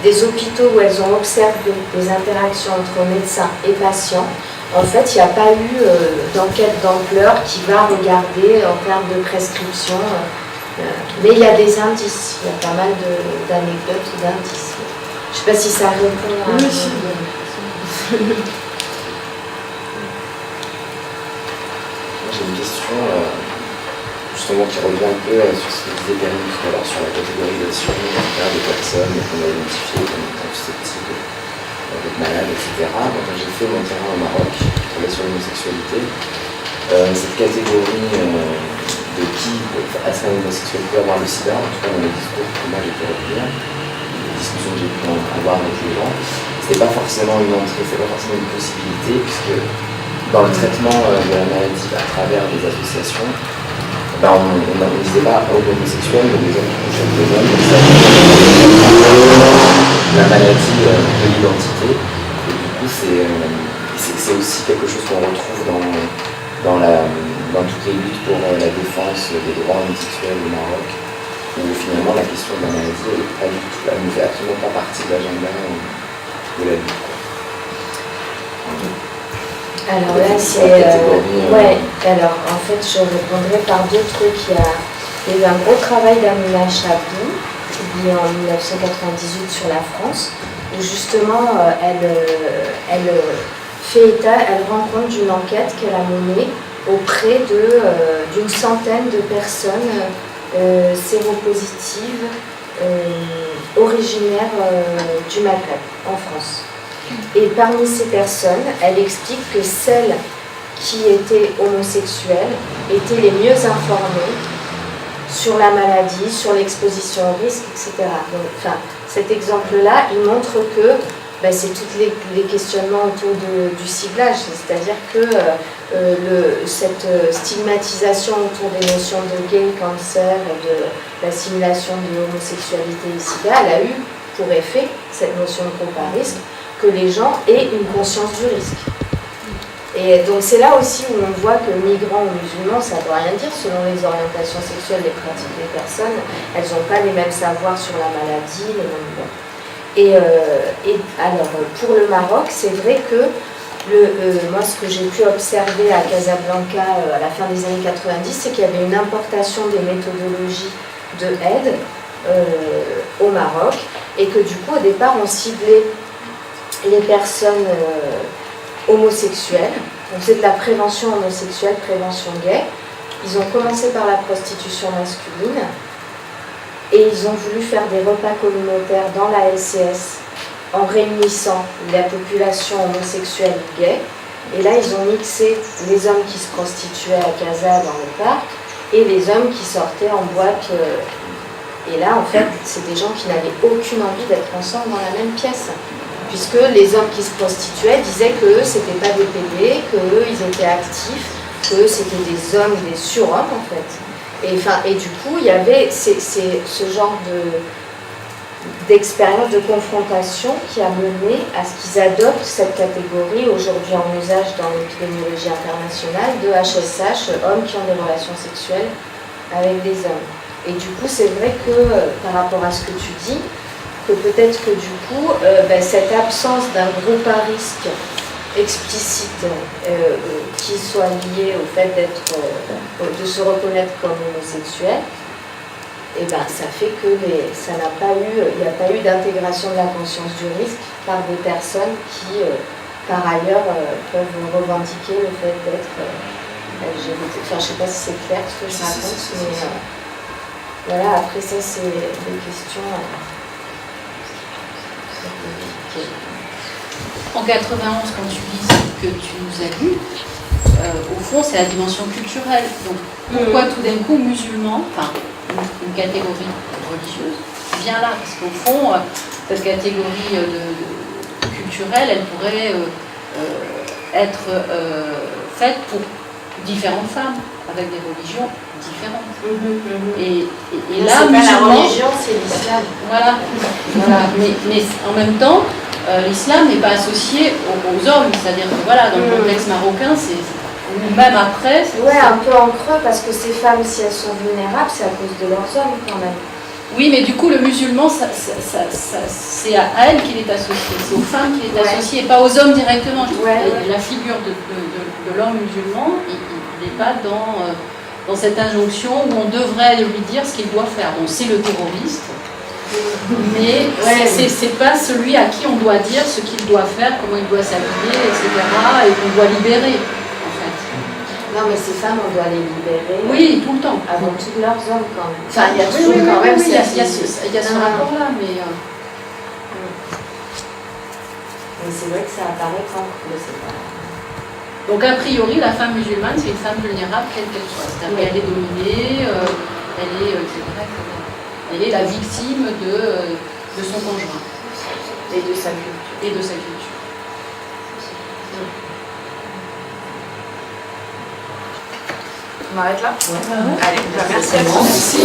des hôpitaux où elles ont observé des interactions entre médecins et patients, en fait, il n'y a pas eu d'enquête d'ampleur qui va regarder en termes de prescription. Mais il y a des indices, il y a pas mal d'anecdotes ou d'indices. Je ne sais pas si ça répond à... Oui. J'ai une question justement qui revient un peu sur ce que disait Karine tout à l'heure sur la catégorisation des personnes qu'on a identifiées comme étant susceptibles d'être malades, etc. Quand j'ai fait mon terrain au Maroc, je travaillais sur l'homosexualité. Cette catégorie de qui est-ce qu'un homosexuel peut avoir le sida, en tout cas dans les discours que moi j'ai pu retenir, les discussions que j'ai pu avoir avec les gens, c'était pas forcément une entrée, c'était pas forcément une possibilité, puisque dans le traitement de la maladie à travers des associations, on ne disait pas homosexuel, mais des hommes qui touchent des hommes, donc ça, la maladie de l'identité. Et du coup, c'est aussi quelque chose qu'on retrouve dans toutes les luttes pour la défense des droits homosexuels au Maroc, où finalement la question de la maladie, elle ne fait absolument pas partie de l'agenda de la lutte. Alors là, alors en fait, je répondrai par deux trucs. Il y a eu un gros travail d'Amina Chabou, publié en 1998 sur la France, où justement elle fait état, elle rend compte d'une enquête qu'elle a menée auprès d'une centaine de personnes séropositives originaires du Maghreb, en France. Et parmi ces personnes, elle explique que celles qui étaient homosexuelles étaient les mieux informées sur la maladie, sur l'exposition au risque, etc. Donc, cet exemple-là, il montre que c'est tous les questionnements autour du ciblage, c'est-à-dire que cette stigmatisation autour des notions de gay, cancer et de l'assimilation de l'homosexualité et sida, elle a eu pour effet, cette notion de groupe à risque, que les gens aient une conscience du risque. Et donc c'est là aussi où on voit que migrants ou musulmans, ça ne doit rien dire selon les orientations sexuelles, les pratiques des personnes, elles n'ont pas les mêmes savoirs sur la maladie, les mêmes... Et alors pour le Maroc, c'est vrai que moi ce que j'ai pu observer à Casablanca à la fin des années 90, c'est qu'il y avait une importation des méthodologies de aide au Maroc, et que du coup au départ on ciblait les personnes homosexuelles. On faisait de la prévention homosexuelle, prévention gay. Ils ont commencé par la prostitution masculine et ils ont voulu faire des repas communautaires dans la LCS en réunissant la population homosexuelle gay. Et là, ils ont mixé les hommes qui se prostituaient à Casa dans le parc et les hommes qui sortaient en boîte. Et là, en fait, c'est des gens qui n'avaient aucune envie d'être ensemble dans la même pièce. Puisque les hommes qui se prostituaient disaient qu'eux, c'était pas des PD, qu'eux, ils étaient actifs, qu'eux, c'était des hommes, des surhommes, en fait. Et du coup, il y avait ce genre d'expérience de confrontation qui a mené à ce qu'ils adoptent cette catégorie, aujourd'hui en usage dans l'épidémiologie internationale, de HSH, hommes qui ont des relations sexuelles avec des hommes. Et du coup, c'est vrai que, par rapport à ce que tu dis, que peut-être que du coup, cette absence d'un groupe à risque explicite qui soit lié au fait de se reconnaître comme homosexuel, ça fait que il n'y a pas eu d'intégration de la conscience du risque par des personnes qui par ailleurs, peuvent revendiquer le fait d'être LGBT. Enfin, je ne sais pas si c'est clair ce que je raconte, mais voilà, après ça, c'est des questions. En 91, quand tu lis ce que tu nous as lu, au fond, c'est la dimension culturelle. Donc, pourquoi tout d'un coup, musulman, enfin, une catégorie religieuse, vient là? Parce qu'au fond, cette catégorie culturelle, elle pourrait être faite pour différentes femmes, avec des religions différentes. Et là, la religion, c'est l'islam. Voilà. Mais en même temps, l'islam n'est pas associé aux hommes, c'est-à-dire que voilà, dans le contexte marocain, ou même après. Ouais, un peu en creux, parce que ces femmes, si elles sont vulnérables, c'est à cause de leurs hommes quand même. Oui, mais du coup, le musulman, c'est à elle qu'il est associé, c'est aux femmes qu'il est associé, et pas aux hommes directement. La figure de l'homme musulman, il n'est pas dans cette injonction où on devrait lui dire ce qu'il doit faire. Bon, c'est le terroriste, mais c'est pas celui à qui on doit dire ce qu'il doit faire, comment il doit s'habiller, etc., et qu'on doit libérer, en fait. Non, mais ces femmes, on doit les libérer. Oui, tout le temps. Avant tous leurs hommes, quand même. Enfin, il y a toujours quand même... Il y a ce rapport-là, mais... Mais c'est vrai que ça apparaît quand je sais pas. Donc, a priori, la femme musulmane, c'est une femme vulnérable, quelle qu'elle soit. C'est-à-dire qu'elle est dominée, elle est, etc., etc. Elle est la victime de son conjoint. Et de sa culture. Et de sa culture. On arrête là? Ouais. Allez, merci à vous. Merci.